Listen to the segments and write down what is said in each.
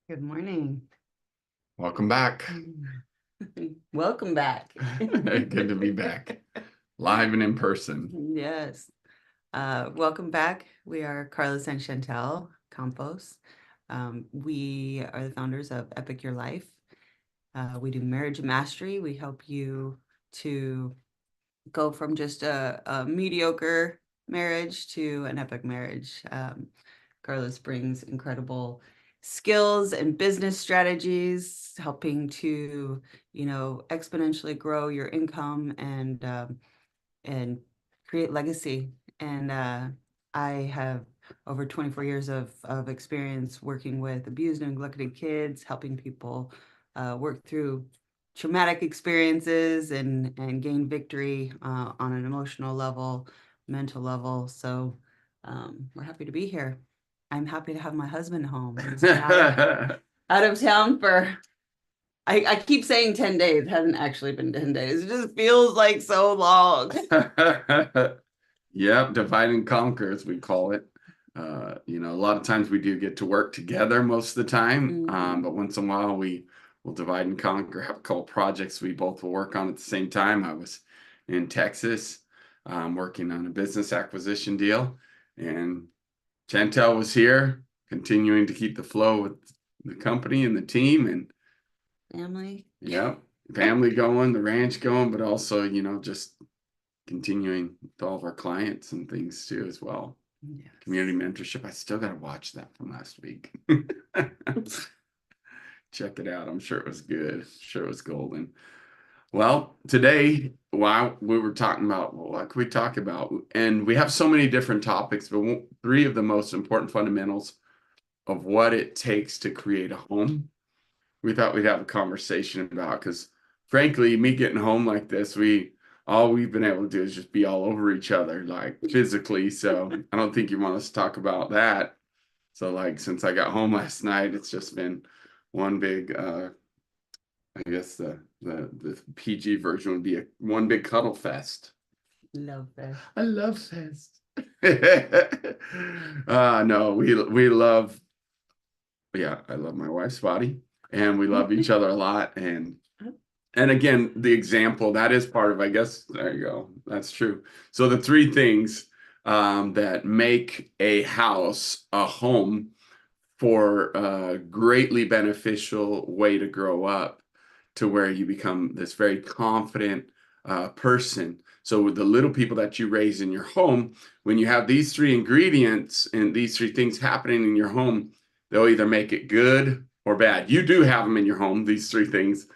Good morning. Welcome back. Welcome back. Good to be back, live and in person. Yes. Welcome back. We are Carlos and Chantel Campos. We are the founders of Epic Your Life. We do marriage mastery. We help you to go from just a mediocre marriage to an epic marriage. Carlos brings incredible skills and business strategies, helping to, exponentially grow your income and create legacy. And I have over 24 years of experience working with abused and neglected kids, helping people work through traumatic experiences and gain victory on an emotional level, mental level. So we're happy to be here. I'm happy to have my husband home. He's been out of town for, I keep saying 10 days. It hasn't actually been 10 days. It just feels like so long. Yep, divide and conquer, as we call it. A lot of times we do get to work together most of the time, but once in a while we will divide and conquer, have a couple projects we both will work on at the same time. I was in Texas working on a business acquisition deal, and Chantel was here, continuing to keep the flow with the company and the team, and Family. yep, family going, the ranch going, but also, just continuing with all of our clients and things too as well. Yes. Community mentorship. I still got to watch that from last week. Check it out. I'm sure it was good. Sure it was golden. Well, today, while we were talking about, what could we talk about? And we have so many different topics, but three of the most important fundamentals of what it takes to create a home, we thought we'd have a conversation about, because frankly, me getting home like this, all we've been able to do is just be all over each other, like physically. So I don't think you want us to talk about that. So like, since I got home last night, it's just been one big, I guess the PG version would be one big cuddle fest. Love that. I love fest. No, we love, yeah, I love my wife's body, and we love each other a lot. And again, the example that is part of, I guess, there you go. That's true. So the three things that make a house a home for a greatly beneficial way to grow up, to where you become this very confident person. So with the little people that you raise in your home, when you have these three ingredients and these three things happening in your home, they'll either make it good or bad. You do have them in your home, these three things,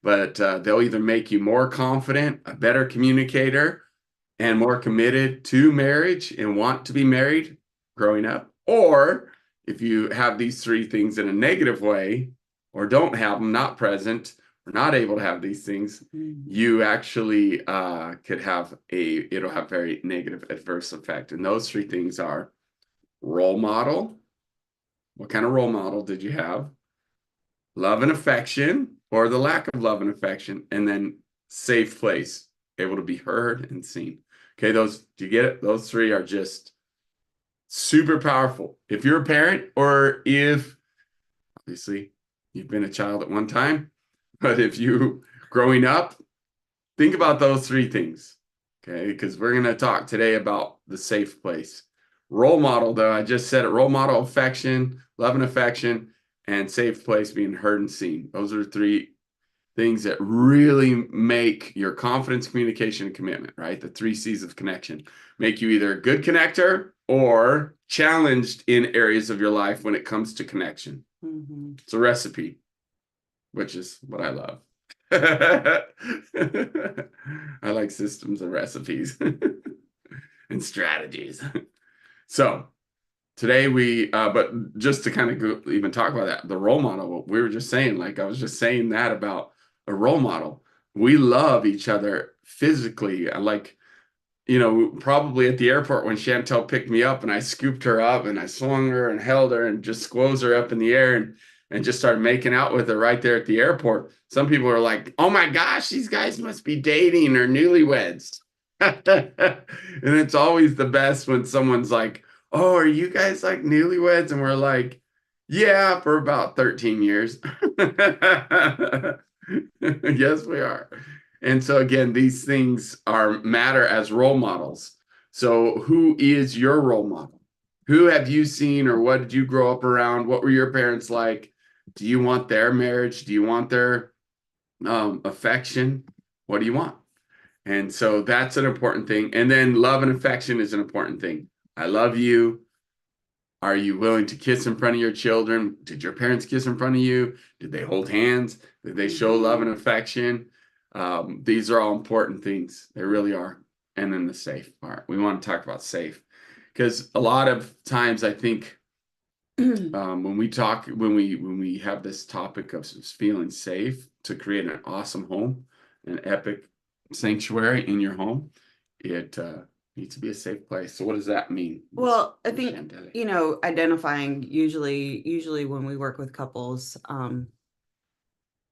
but they'll either make you more confident, a better communicator, and more committed to marriage and want to be married growing up. Or if you have these three things in a negative way, or don't have them, not present, or not able to have these things, you actually could have it'll have very negative adverse effect. And those three things are role model. What kind of role model did you have? Love and affection, or the lack of love and affection, and then safe place, able to be heard and seen. Okay, do you get it? Those three are just super powerful. If you're a parent, or if obviously you've been a child at one time, but if you growing up, think about those three things. Okay, because we're going to talk today about the safe place. Role model, though, I just said it, role model, affection, love and affection, and safe place, being heard and seen. Those are three things that really make your confidence, communication, and commitment, right? The three C's of connection make you either a good connector or challenged in areas of your life when it comes to connection. It's a recipe, which is what I love. I like systems and recipes and strategies. So today but just to kind of even talk about that, the role model, what we were just saying, like I was just saying that about a role model. We love each other physically. Probably at the airport when Chantel picked me up and I scooped her up and I swung her and held her and just squoze her up in the air and just started making out with her right there at the airport. Some people are like, oh my gosh, these guys must be dating or newlyweds. And it's always the best when someone's like, oh, are you guys like newlyweds? And we're like, Yeah, for about 13 years. Yes, we are. And so again, these things are matter as role models. So who is your role model? Who have you seen or what did you grow up around? What were your parents like? Do you want their marriage? Do you want their affection? What do you want? And so that's an important thing. And then love and affection is an important thing. I love you. Are you willing to kiss in front of your children? Did your parents kiss in front of you? Did they hold hands? Did they show love and affection? These are all important things. They really are. And then the safe part. We want to talk about safe because a lot of times I think when we talk, when we have this topic of feeling safe to create an awesome home, an epic sanctuary in your home, it needs to be a safe place. So what does that mean, Well, I Miss think, Chantel? identifying usually when we work with couples,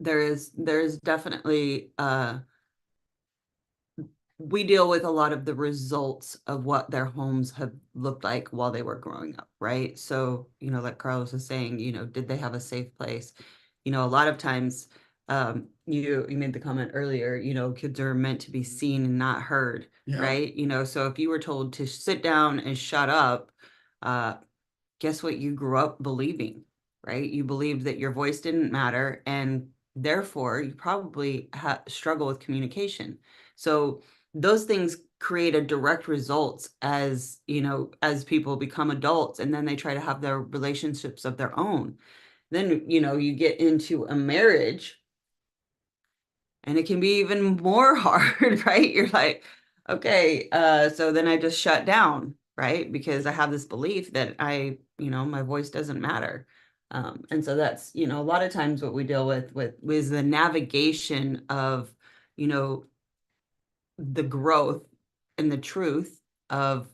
there's definitely we deal with a lot of the results of what their homes have looked like while they were growing up, right? So, like Carlos was saying, did they have a safe place? A lot of times, you made the comment earlier, kids are meant to be seen and not heard, Yeah. right? So if you were told to sit down and shut up, uh, guess what you grew up believing, right? You believed that your voice didn't matter, and therefore you probably struggle with communication. So those things create a direct results as as people become adults, and then they try to have their relationships of their own. Then you get into a marriage, and it can be even more hard, right? You're like, okay, so then I just shut down, right? Because I have this belief that my voice doesn't matter. And so that's, a lot of times what we deal with is the navigation of, you know, the growth and the truth of,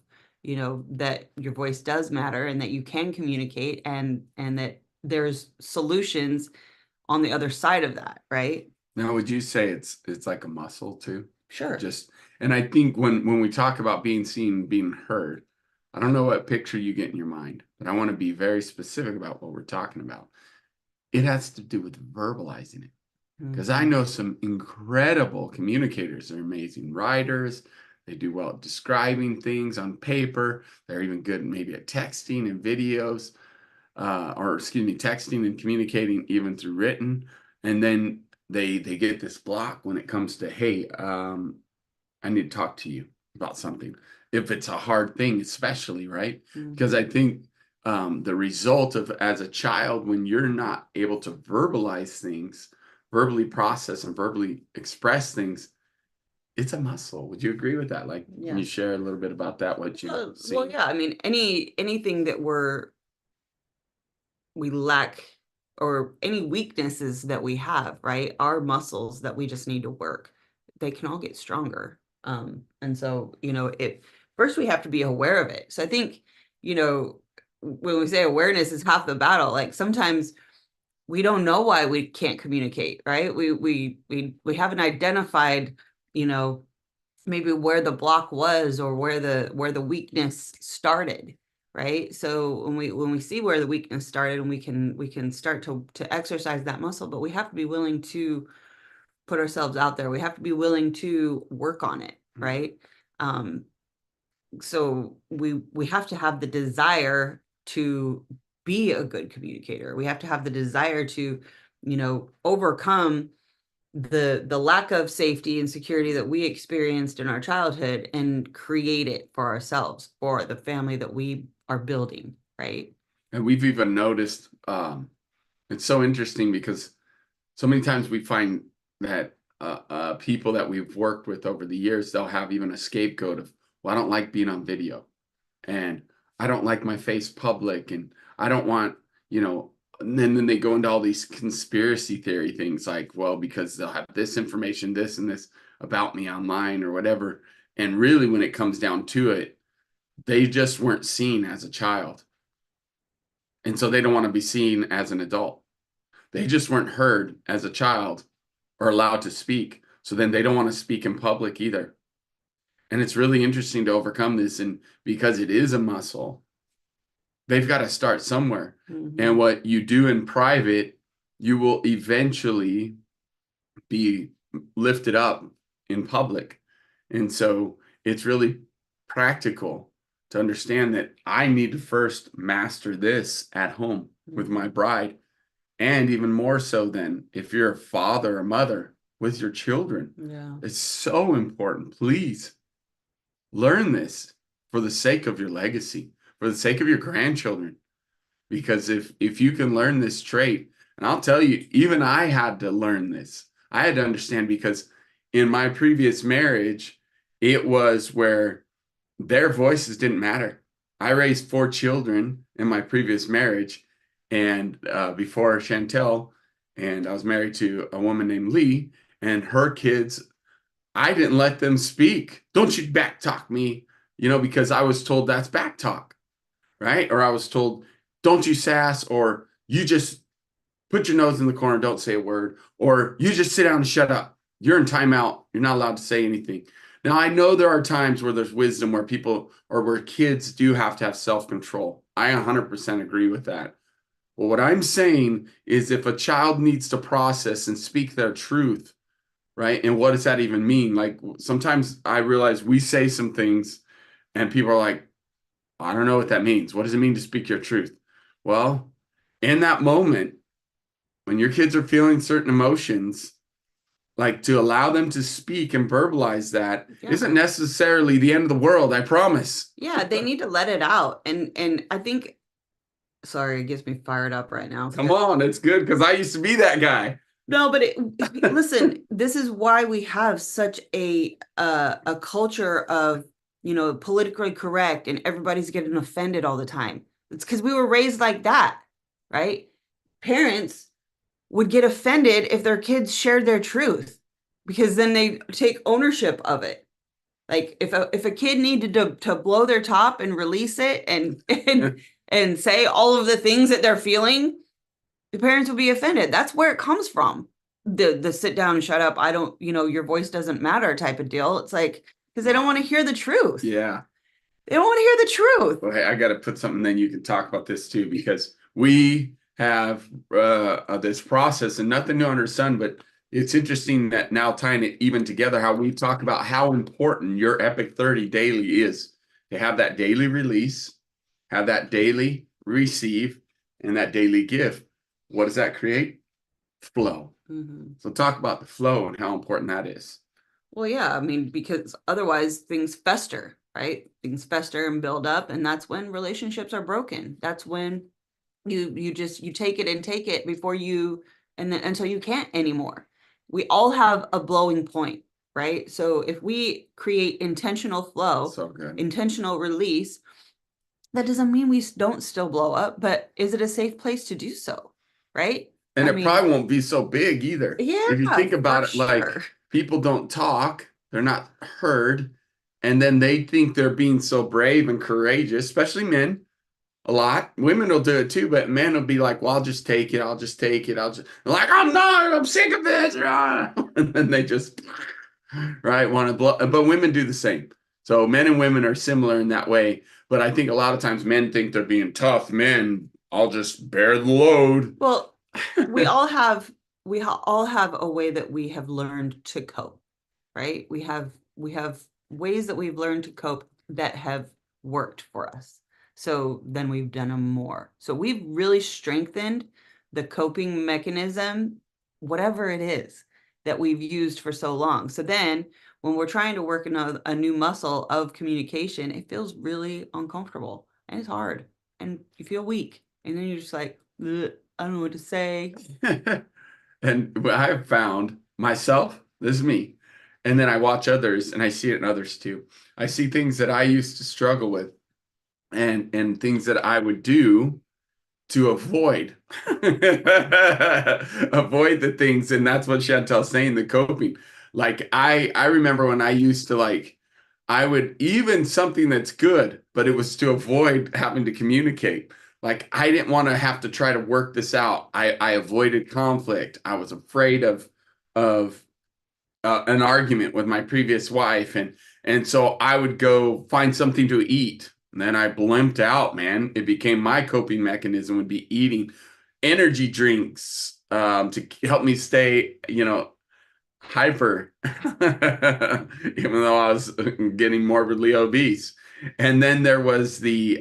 that your voice does matter and that you can communicate, and that there's solutions on the other side of that, right? Now, would you say it's like a muscle too? Sure. Just and I think when we talk about being seen, being heard, I don't know what picture you get in your mind, but I want to be very specific about what we're talking about. It has to do with verbalizing it. Because I Mhm. know some incredible communicators. They're amazing writers. They do well at describing things on paper. They're even good maybe at texting and videos, or excuse me, texting and communicating even through written. And then they get this block when it comes to, hey, I need to talk to you about something. If it's a hard thing, especially, right? Because Mhm. I think the result of as a child, when you're not able to verbalize things, verbally process and verbally express things, it's a muscle. Would you agree with that? Like, can Yeah. you share a little bit about that, what you've Well, seen? yeah. I mean, anything that we lack, or any weaknesses that we have, right? Our muscles that we just need to work, they can all get stronger. And so, it first we have to be aware of it. So I think, when we say awareness is half the battle, like sometimes we don't know why we can't communicate, right? We haven't identified, you know, maybe where the block was, or where the weakness started, right? So when we see where the weakness started, and we can start to exercise that muscle, but we have to be willing to put ourselves out there. We have to be willing to work on it, Mhm. right? um so we have to have the desire to be a good communicator. We have to have the desire to overcome the lack of safety and security that we experienced in our childhood, and create it for ourselves, for the family that we are building, right? And we've even noticed it's so interesting because so many times we find that people that we've worked with over the years, they'll have even a scapegoat of, well, I don't like being on video, and I don't like my face public, and I don't want, you know, and then they go into all these conspiracy theory things like, well, because they'll have this information, this and this about me online or whatever. And really, when it comes down to it, they just weren't seen as a child. And so they don't want to be seen as an adult. They just weren't heard as a child or allowed to speak. So then they don't want to speak in public either. And it's really interesting to overcome this. And because it is a muscle, they've got to start somewhere. And Mhm. what you do in private, you will eventually be lifted up in public. And so it's really practical to understand that I need to first master this at home with my Mhm. bride. And even more so than if you're a father or mother with your children. Yeah. It's so important. Please learn this for the sake of your legacy, for the sake of your grandchildren. Because if you can learn this trait, and I'll tell you, even I had to learn this. I had to understand because in my previous marriage, it was where their voices didn't matter. I raised 4 children in my previous marriage, and before Chantel, and I was married to a woman named Lee, and her kids, I didn't let them speak. Don't you backtalk me, because I was told that's backtalk, right? Or I was told, don't you sass, or you just put your nose in the corner, don't say a word, or you just sit down and shut up. You're in timeout. You're not allowed to say anything. Now, I know there are times where there's wisdom where people or where kids do have to have self-control. I 100% agree with that. But what I'm saying is if a child needs to process and speak their truth, right? And what does that even mean? Like sometimes I realize we say some things and people are like, I don't know what that means. What does it mean to speak your truth? Well, in that moment, when your kids are feeling certain emotions, like to allow them to speak and verbalize that Yeah. isn't necessarily the end of the world, I promise. Yeah, they need to let it out. And I think, sorry, it gets me fired up right now Come because on, it's good because I used to be that guy. no, but listen, this is why we have such a culture of, politically correct and everybody's getting offended all the time. It's because we were raised like that, right? Parents would get offended if their kids shared their truth because then they take ownership of it. Like if a kid needed to blow their top and release it and and say all of the things that they're feeling, the parents would be offended. That's where it comes from. The sit down and shut up. I don't, your voice doesn't matter type of deal. It's like because they don't want to hear the truth. Yeah. They don't want to hear the truth. Well, hey, I got to put something, then you can talk about this too, because we have this process and nothing new under the sun, but it's interesting that now tying it even together, how we talk about how important your Epic 30 daily is to have that daily release, have that daily receive, and that daily give. What does that create? Flow. Mhm. So talk about the flow and how important that is. Well, yeah, I mean, because otherwise things fester, right? Things fester and build up, and that's when relationships are broken. That's when you take it and take it before you and then until you can't anymore. We all have a blowing point, right? So if we create intentional flow, So good. intentional release, that doesn't mean we don't still blow up, but is it a safe place to do so? Right? And I it mean, probably won't be so big either. If you yeah, think for about it, like sure. people don't talk, they're not heard, and then they think they're being so brave and courageous, especially men a lot. Women will do it too, but men will be like, well, I'll just take it. I'll just take it. They're like, I'm not, I'm sick of this. And then they just, right, want to blow. But women do the same. So men and women are similar in that way. But I think a lot of times men think they're being tough. Men, I'll just bear the load. Well, we all have all have a way that we have learned to cope, right? We have ways that we've learned to cope that have worked for us. So then we've done them more. So we've really strengthened the coping mechanism, whatever it is that we've used for so long. So then when we're trying to work in a new muscle of communication, it feels really uncomfortable and it's hard and you feel weak. And then you're just like, "Ugh, I don't know what to say." And what I have found myself, this is me, and then I watch others and I see it in others too. I see things that I used to struggle with and things that I would do to avoid avoid the things. And that's what Chantel's saying, the coping. Like I remember when I used to like I would even something that's good, but it was to avoid having to communicate. Like I didn't want to have to try to work this out. I avoided conflict. I was afraid of an argument with my previous wife, and so I would go find something to eat And then I blimped out, man. It became my coping mechanism would be eating energy drinks to help me stay, hyper, even though I was getting morbidly obese. And then there was the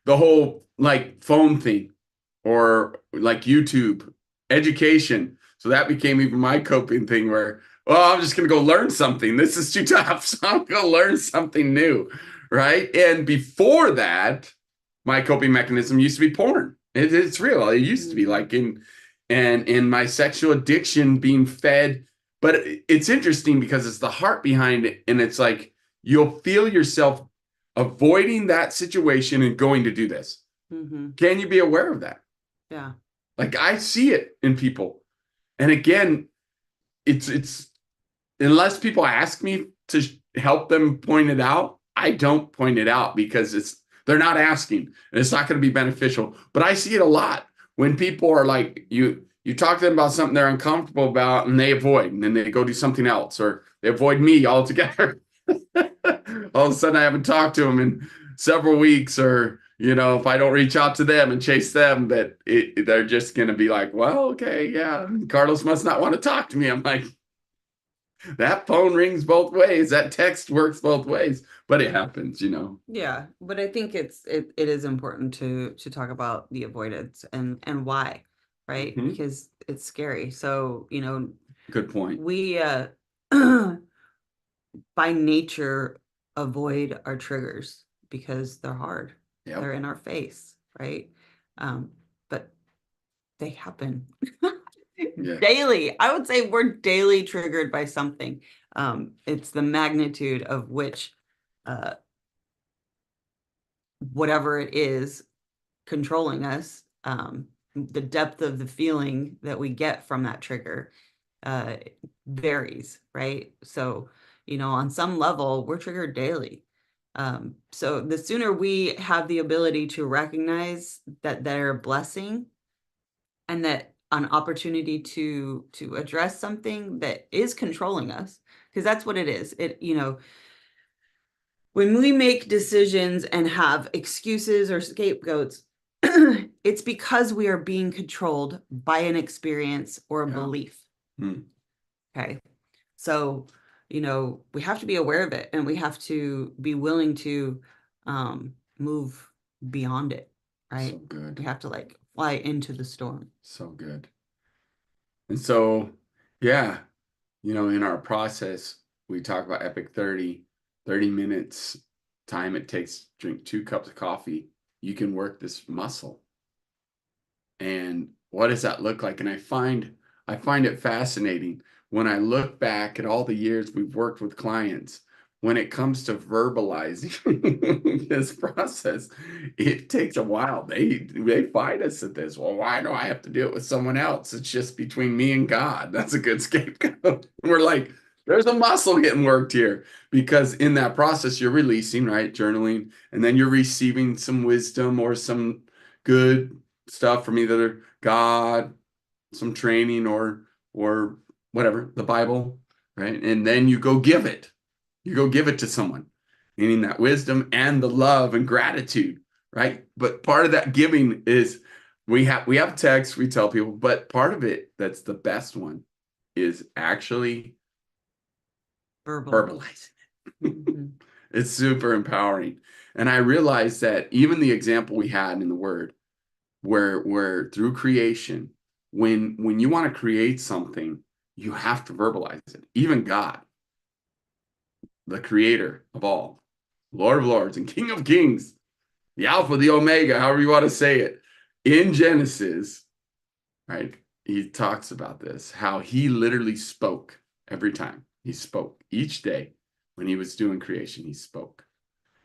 whole like phone thing or like YouTube education. So that became even my coping thing where, well, I'm just gonna go learn something. This is too tough. So I'm gonna learn something new. Right. And before that, my coping mechanism used to be porn. It's real. It used to be like in my sexual addiction being fed. But it's interesting because it's the heart behind it. And it's like you'll feel yourself avoiding that situation and going to do this. Mm-hmm. Can you be aware of that? Yeah. Like I see it in people. And again, it's unless people ask me to help them point it out, I don't point it out because they're not asking and it's not going to be beneficial. But I see it a lot when people are like, you talk to them about something they're uncomfortable about and they avoid and then they go do something else or they avoid me altogether. All of a sudden I haven't talked to them in several weeks or if I don't reach out to them and chase them, that they're just going to be like, well, okay, yeah, Carlos must not want to talk to me. I'm like, that phone rings both ways. That text works both ways, but it happens. Yeah, but I think it is important to talk about the avoidance and why, right? Mhm. Because it's scary. So, Good point. we by nature avoid our triggers because they're hard. Yep. They're in our face, right? But they happen Yeah. daily. I would say we're daily triggered by something. It's the magnitude of which whatever it is controlling us, the depth of the feeling that we get from that trigger uh, varies, right? So, on some level, we're triggered daily. So the sooner we have the ability to recognize that they're a blessing and that an opportunity to address something that is controlling us, because that's what it is. When we make decisions and have excuses or scapegoats, it's because we are being controlled by an experience or a belief. Hmm. Okay. So, we have to be aware of it and we have to be willing to move beyond it, right? So good. We have to like fly into the storm. So good. And so, yeah, in our process, we talk about Epic 30 minutes time it takes to drink 2 cups of coffee. You can work this muscle. And what does that look like? And I find it fascinating when I look back at all the years we've worked with clients. When it comes to verbalizing this process, it takes a while. They fight us at this. Well, why do I have to do it with someone else? It's just between me and God. That's a good scapegoat. We're like, there's a muscle getting worked here because in that process you're releasing, right? Journaling, and then you're receiving some wisdom or some good stuff from either God, some training, or whatever, the Bible, right? And then you go give it. You go give it to someone, meaning that wisdom and the love and gratitude, right? But part of that giving is we have text, we tell people, but part of it that's the best one is actually verbalizing it. Mm-hmm. It's super empowering. And I realized that even the example we had in the word where through creation, when you want to create something, you have to verbalize it. Even God, the creator of all, Lord of Lords and King of Kings, the Alpha, the Omega, however you want to say it, in Genesis, right? He talks about this, how he literally spoke every time. He spoke each day when he was doing creation, he spoke.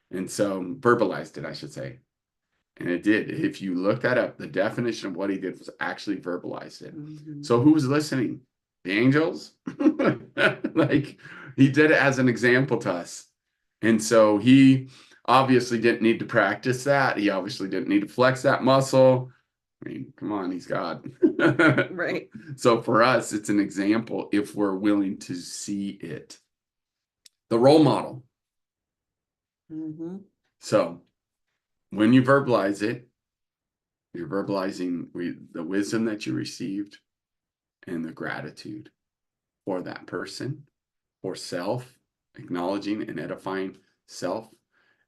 And so verbalized it, I should say. And it did. If you look that up, the definition of what he did was actually verbalize it. Mm-hmm. So who was listening? The angels? Like he did it as an example to us. And so he obviously didn't need to practice that. He obviously didn't need to flex that muscle. I mean, come on, he's God. Right. So for us, it's an example if we're willing to see it. The role model. Mm-hmm. So when you verbalize it, you're verbalizing the wisdom that you received and the gratitude for that person, for self, acknowledging and edifying self,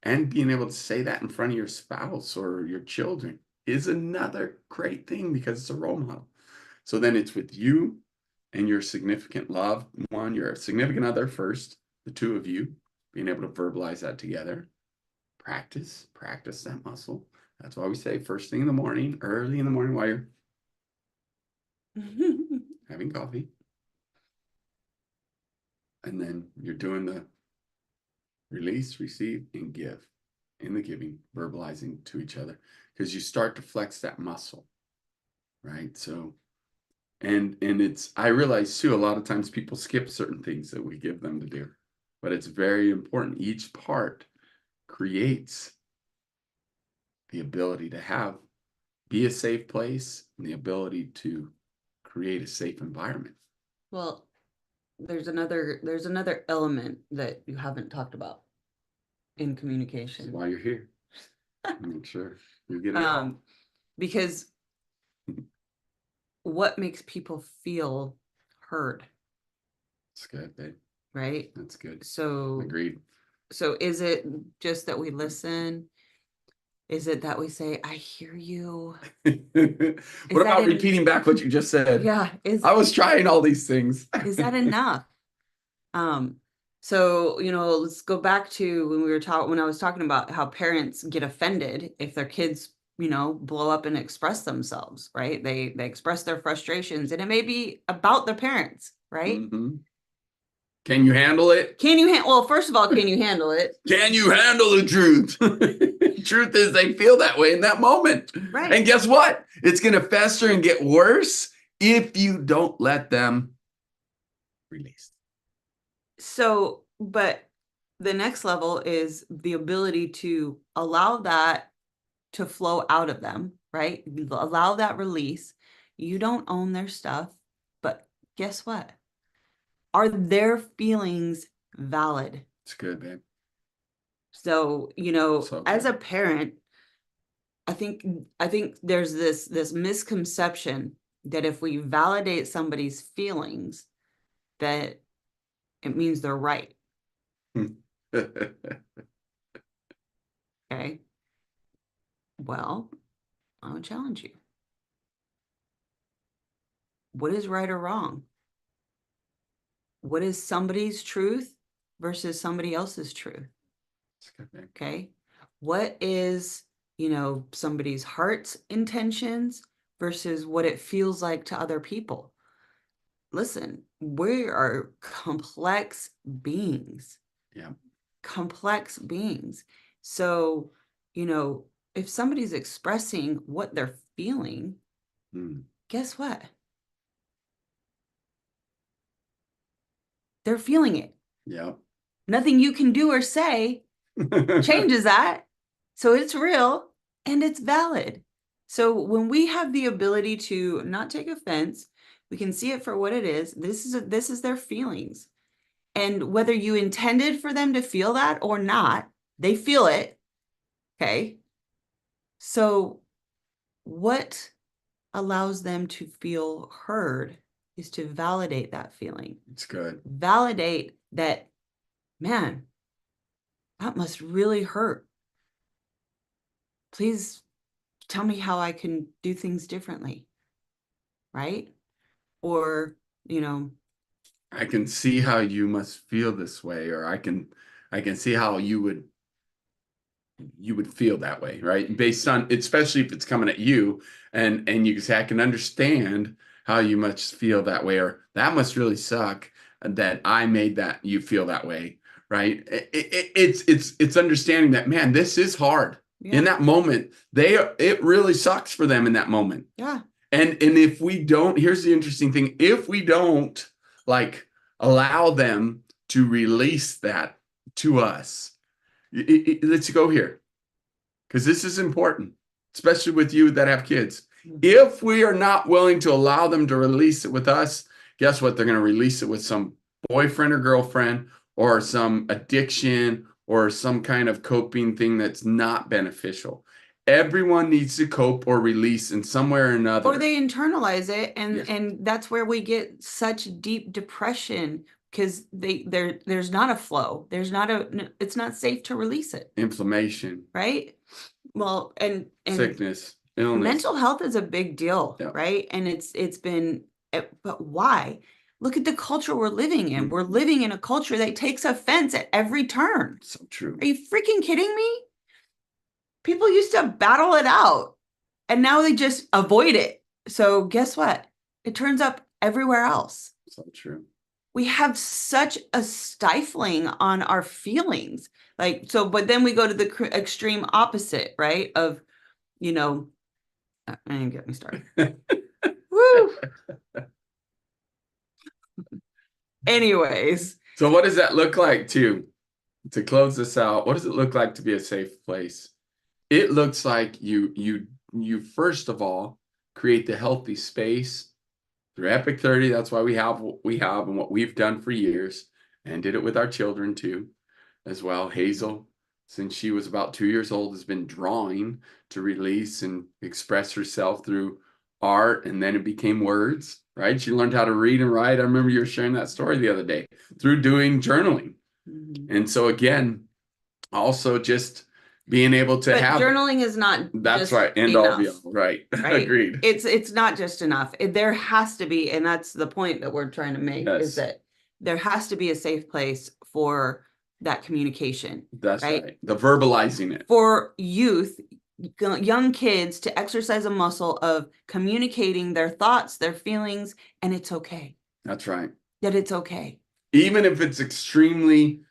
and being able to say that in front of your spouse or your children is another great thing because it's a role model. So then it's with you and your significant loved one, your significant other first, the two of you, being able to verbalize that together. Practice that muscle. That's why we say first thing in the morning, early in the morning while you're having coffee. And then you're doing the release, receive, and give. In the giving, verbalizing to each other, because you start to flex that muscle, right? So, and it's, I realize too, a lot of times people skip certain things that we give them to do, but it's very important. Each part creates the ability to be a safe place and the ability to create a safe environment. Well, there's another element that you haven't talked about in communication. That's why you're here. Make sure you get it all. Because what makes people feel heard? That's good, babe. Right? That's good. So agreed. So is it just that we listen? Is it that we say, I hear you? What about repeating back what you just said? Yeah. I was trying all these things. Is that enough? So, let's go back to when I was talking about how parents get offended if their kids, blow up and express themselves, right? They express their frustrations, and it may be about the parents, right? Mm-hmm. Can you handle it? Well, first of all, can you handle it? Can you handle the truth? Truth is they feel that way in that moment. Right. And guess what? It's going to fester and get worse if you don't let them release. So, but the next level is the ability to allow that to flow out of them, right? Allow that release. You don't own their stuff, but guess what? Are their feelings valid? It's good, babe. So, as a parent, I think there's this misconception that if we validate somebody's feelings, that it means they're right. Okay. Well, I would challenge you. What is right or wrong? What is somebody's truth versus somebody else's truth? Okay. What is, somebody's heart's intentions versus what it feels like to other people? Listen, we are complex beings. Yeah. Complex beings. So, if somebody's expressing what they're feeling, guess what? They're feeling it. Yeah. Nothing you can do or say changes that. So it's real and it's valid. So when we have the ability to not take offense, we can see it for what it is. This is their feelings. And whether you intended for them to feel that or not, they feel it. Okay. So what allows them to feel heard is to validate that feeling. It's good. Validate that, man, that must really hurt. Please tell me how I can do things differently. Right? Or, I can see how you must feel this way, or I can see how you would feel that way, right? Based on, especially if it's coming at you, and you can say, I can understand how you must feel that way, or that must really suck that I made that you feel that way, right? It's understanding that, man, this is hard. Yeah. In that moment, it really sucks for them in that moment. Yeah. And if we don't, here's the interesting thing, if we don't like allow them to release that to us, let's go here, because this is important, especially with you that have kids. If we are not willing to allow them to release it with us, guess what? They're going to release it with some boyfriend or girlfriend or some addiction or some kind of coping thing that's not beneficial. Everyone needs to cope or release in some way or Or another. they internalize it, and Yes. that's where we get such deep depression, because there's not a flow. It's not safe to release it, Inflammation, right? Well, and sickness, illness. mental health is a big deal, Yeah. right? And it's been, but why? Look at the culture we're living in. We're living in a culture that takes offense at every turn. So true. Are you freaking kidding me? People used to battle it out, and now they just avoid it. So guess what? It turns up everywhere else. So true. We have such a stifling on our feelings. Like, so, but then we go to the extreme opposite, right? Of, you know, I didn't get me started. Woo. Anyways. So what does that look like to close this out? What does it look like to be a safe place? It looks like you first of all create the healthy space through Epic 30. That's why we have what we have and what we've done for years, and did it with our children too, as well. Hazel, since she was about 2 years old, has been drawing to release and express herself through art, and then it became words, right? She learned how to read and write. I remember you were sharing that story the other day through doing journaling. And so again, also just being able to have journaling is not that's just right, end all be all, right. right? Agreed. It's not just enough. There has to be, and that's the point that we're trying to make, Yes. is that there has to be a safe place for that communication. That's right. The verbalizing it. For youth, young kids, to exercise a muscle of communicating their thoughts, their feelings, and it's okay. That's right. That it's okay. Even if it's extremely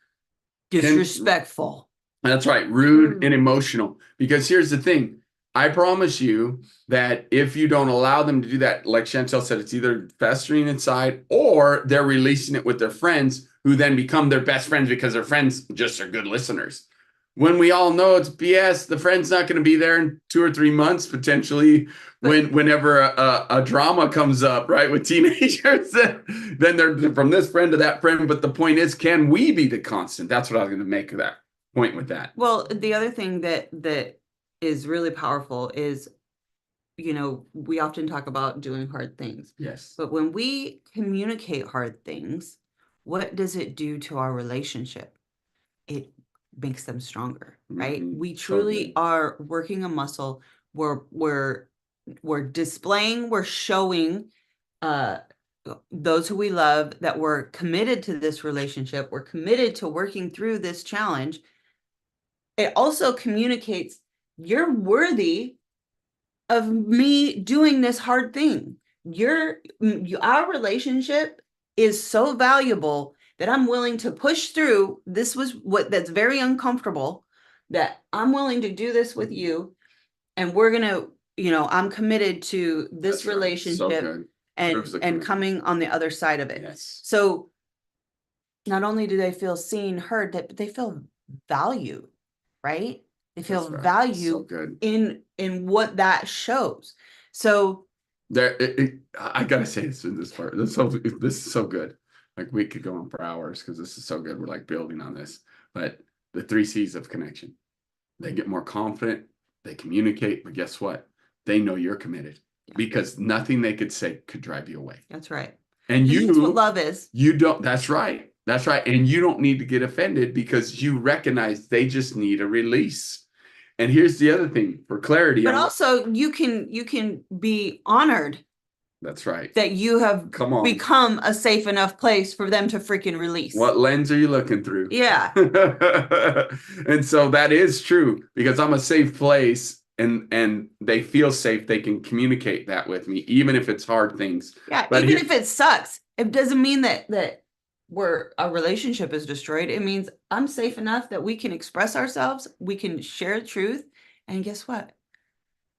disrespectful. That's right. Rude and emotional. Because here's the thing. I promise you that if you don't allow them to do that, like Chantel said, it's either festering inside or they're releasing it with their friends, who then become their best friends because their friends just are good listeners. When we all know it's BS, the friend's not going to be there in 2 or 3 months, potentially, whenever a drama comes up, right, with teenagers, then they're from this friend to that friend. But the point is, can we be the constant? That's what I was going to make of that point with that. Well, the other thing that is really powerful is, we often talk about doing hard things. Yes. But when we communicate hard things, what does it do to our relationship? It makes them stronger, right? We truly are working a muscle. We're displaying, we're showing those who we love that we're committed to this relationship. We're committed to working through this challenge. It also communicates, you're worthy of me doing this hard thing. Our relationship is so valuable that I'm willing to push through. That's very uncomfortable, that I'm willing to do this with you. And we're going to, I'm committed to this relationship. So and coming on the other side of it. Yes. So not only do they feel seen, heard, but they feel value, right? They feel value in what that shows. So there, I gotta say this in this part. This is so good. Like, we could go on for hours because this is so good. We're like building on this. But the 3 C's of connection. They get more confident, they communicate, but guess what? They know you're committed, because nothing they could say could drive you away. That's right. And that's what love is. You don't, that's right. That's right. And you don't need to get offended, because you recognize they just need a release. And here's the other thing for clarity. But also you can be honored. That's right. That you have become a safe enough place for them to freaking release. What lens are you looking through? Yeah. And so that is true, because I'm a safe place, and they feel safe. They can communicate that with me, even if it's hard things. Yeah. But even if it sucks, it doesn't mean that a relationship is destroyed. It means I'm safe enough that we can express ourselves. We can share the truth. And guess what?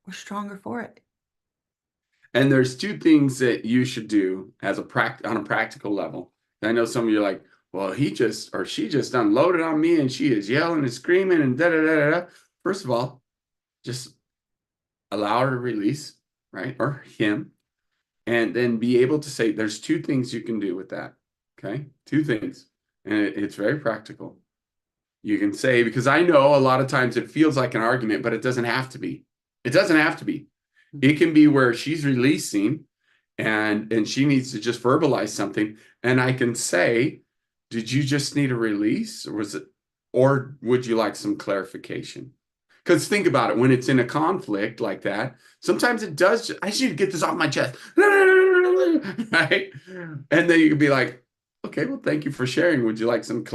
We're stronger for it. And there's 2 things that you should do as on a practical level. And I know some of you are like, well, he just or she just unloaded on me and she is yelling and screaming and da da da da. First of all, just allow her to release, right? Or him. And then be able to say, there's 2 things you can do with that. Okay? 2 things. And it's very practical. You can say, because I know a lot of times it feels like an argument, but it doesn't have to be. It doesn't have to be. It can be where she's releasing and she needs to just verbalize something. And I can say, did you just need a release? Or would you like some clarification? Because think about it, when it's in a conflict like that, sometimes it does. I just need to get this off my chest. Right? And then you can be like, okay, well, thank you for sharing. Would you like some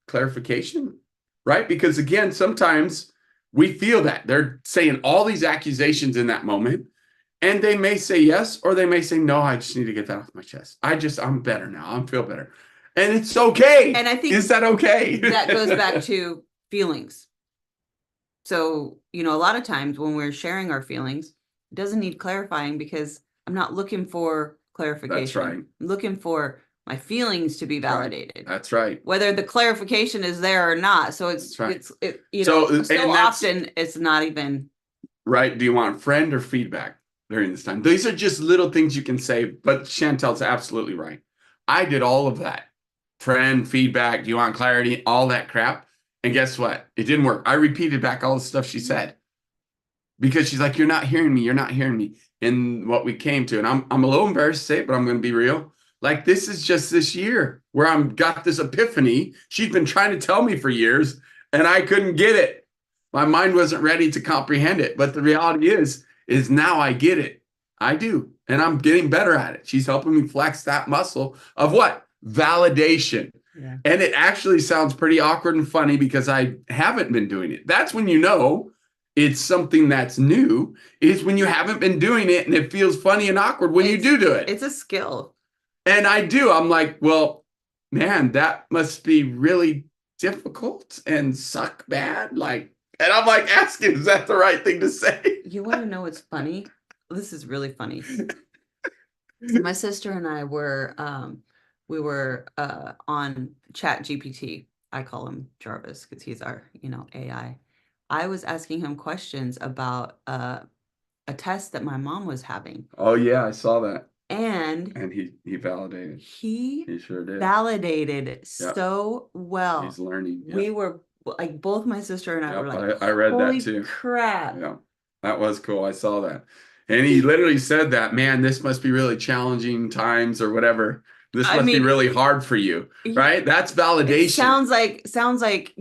clarification? Right? Because again, sometimes we feel that they're saying all these accusations in that moment, and they may say yes, or they may say, no, I just need to get that off my chest. I'm better now. I feel better. And it's okay. And I think is that okay? that goes back to feelings. So, a lot of times when we're sharing our feelings, it doesn't need clarifying because I'm not looking for clarification. That's right. I'm looking for my feelings to be validated. That's right. Whether the clarification is there or not. So it's right. so often it's not even right. Do you want friend or feedback during this time? These are just little things you can say, but Chantel's absolutely right. I did all of that. Friend, feedback, do you want clarity, all that crap. And guess what? It didn't work. I repeated back all the stuff she said because she's like, you're not hearing me. You're not hearing me. And what we came to, and I'm a little embarrassed to say it, but I'm going to be real. Like, this is just this year where I'm got this epiphany. She's been trying to tell me for years and I couldn't get it. My mind wasn't ready to comprehend it. But the reality is now I get it. I do. And I'm getting better at it. She's helping me flex that muscle of what? Validation. Yeah. And it actually sounds pretty awkward and funny because I haven't been doing it. That's when you know it's something that's new, is when you haven't been doing it and it feels funny and awkward when you do it. It's a skill. And I do. I'm like, well, man, that must be really difficult and suck bad. Like, and I'm like asking, is that the right thing to say? You want to know what's funny? This is really funny. My sister and I were we were on Chat GPT. I call him Jarvis because he's our, AI. I was asking him questions about a test that my mom was having. Oh yeah, I saw that. And he validated. He sure did. Validated so well. He's learning. Yep. We were like, both my sister and I were like, I read holy that too. Crap. Yeah, that was cool. I saw that. And he literally said that, man, this must be really challenging times or whatever. This must be really hard for you, right? That's validation. Sounds like,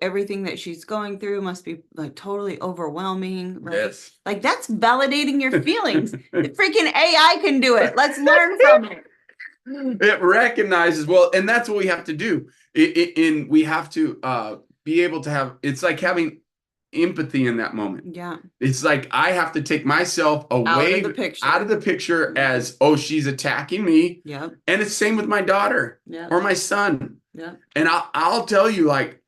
everything that she's going through must be like totally overwhelming, right? Yes. Like, that's validating your feelings. The freaking AI can do it. Let's learn from it. It recognizes, well, and that's what we have to do. We have to be able to have, it's like having empathy in that moment. Yeah. It's like I have to take myself away out of the picture as, oh, she's attacking me. Yeah. And it's same with my daughter or my son. Yeah. And I'll tell you, like,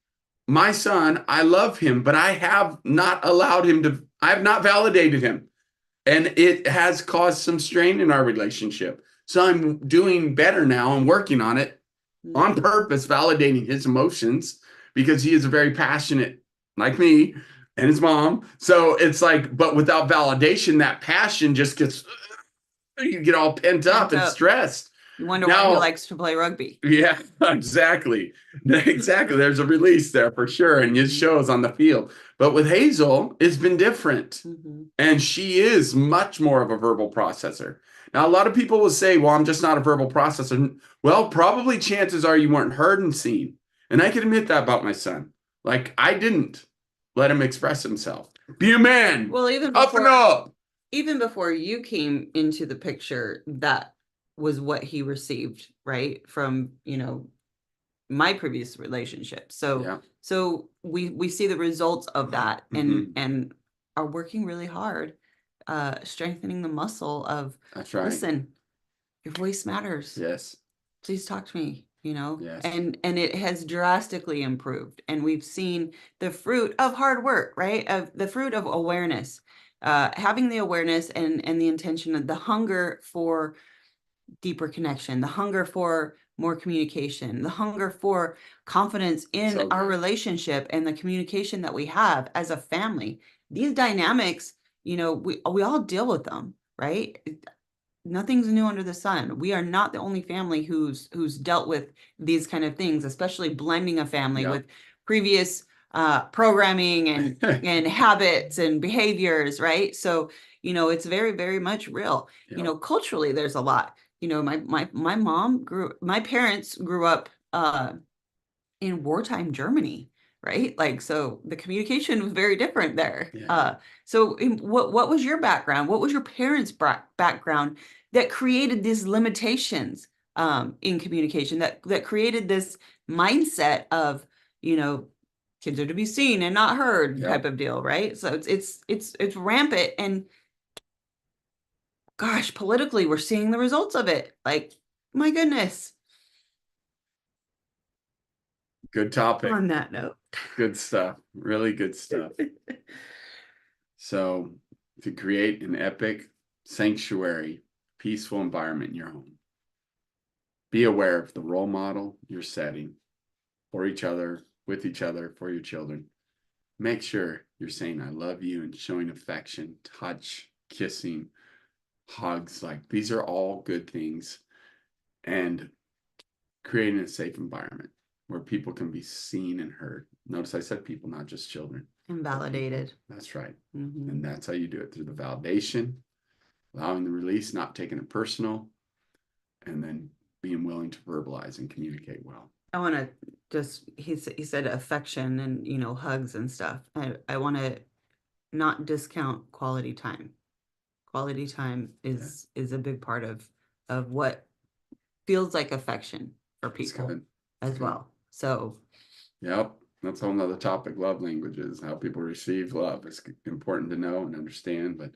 my son, I love him, but I have not I have not validated him. And it has caused some strain in our relationship. So I'm doing better now and working on it on purpose, validating his emotions because he is a very passionate, like me, and his mom. So it's like, but without validation, that passion just gets, you get all pent up and stressed. You wonder why he likes to play rugby. Yeah, exactly. Exactly. There's a release there for sure. And it shows on the field. But with Hazel, it's been different. And she is much more of a verbal processor. Now, a lot of people will say, well, I'm just not a verbal processor. Well, probably chances are you weren't heard and seen. And I can admit that about my son. Like, I didn't let him express himself. Be a man. Well, even before you came into the picture, that was what he received, right? From, my previous relationship. So we see the results of that and are working really hard, strengthening the muscle of, that's right. Listen, your voice matters. Yes. Please talk to me, Yes. and it has drastically improved. And we've seen the fruit of hard work, right? Of the fruit of awareness, having the awareness and the intention of the hunger for deeper connection, the hunger for more communication, the hunger for confidence in our relationship and the communication that we have as a family. These dynamics, we all deal with them, right? Nothing's new under the sun. We are not the only family who's dealt with these kind of things, especially blending a family previous programming and habits and behaviors, right? So, it's very, very much real. Yep. Culturally, there's a lot. My parents grew up in wartime Germany, right? Like, so the communication was very different there. Yeah. So what was your background? What was your parents' background that created these limitations in communication, that created this mindset of, kids are to be seen and not heard type Yep. of deal, right? So it's rampant, and gosh, politically, we're seeing the results of it. Like, my goodness. Good topic. On that note. Good stuff. Really good stuff. So, to create an epic sanctuary, peaceful environment in your home, be aware of the role model you're setting for each other, with each other, for your children. Make sure you're saying, I love you, and showing affection, touch, kissing, hugs. Like, these are all good things. And creating a safe environment where people can be seen and heard. Notice I said people, not just children. And validated. That's right. Mm-hmm. And that's how you do it, through the validation, allowing the release, not taking it personal, and then being willing to verbalize and communicate well. I want to just, he said affection and, hugs and stuff. I want to not discount quality time. Quality time is a big part of what feels like affection for people as well. So, yep, that's a whole nother topic. Love languages, how people receive love is important to know and understand. But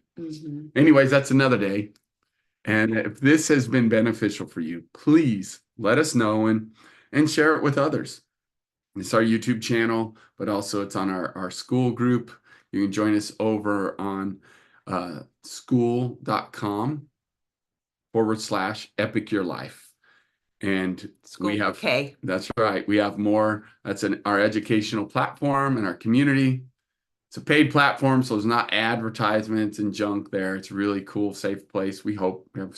anyways, that's another day. And if this has been beneficial for you, please let us know and share it with others. It's our YouTube channel, but also it's on our school group. You can join us over on school.com/epic your life. And school, we have, okay. That's right. We have more. That's our educational platform and our community. It's a paid platform, so there's not advertisements and junk there. It's a really cool, safe place. We hope we have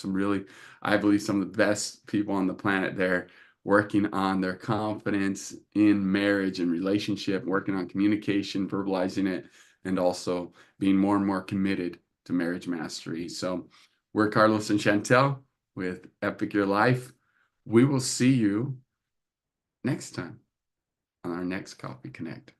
I believe some of the best people on the planet there, working on their confidence in marriage and relationship, working on communication, verbalizing it, and also being more and more committed to marriage mastery. So we're Carlos and Chantel with Epic Your Life. We will see you next time on our next Coffee Connect.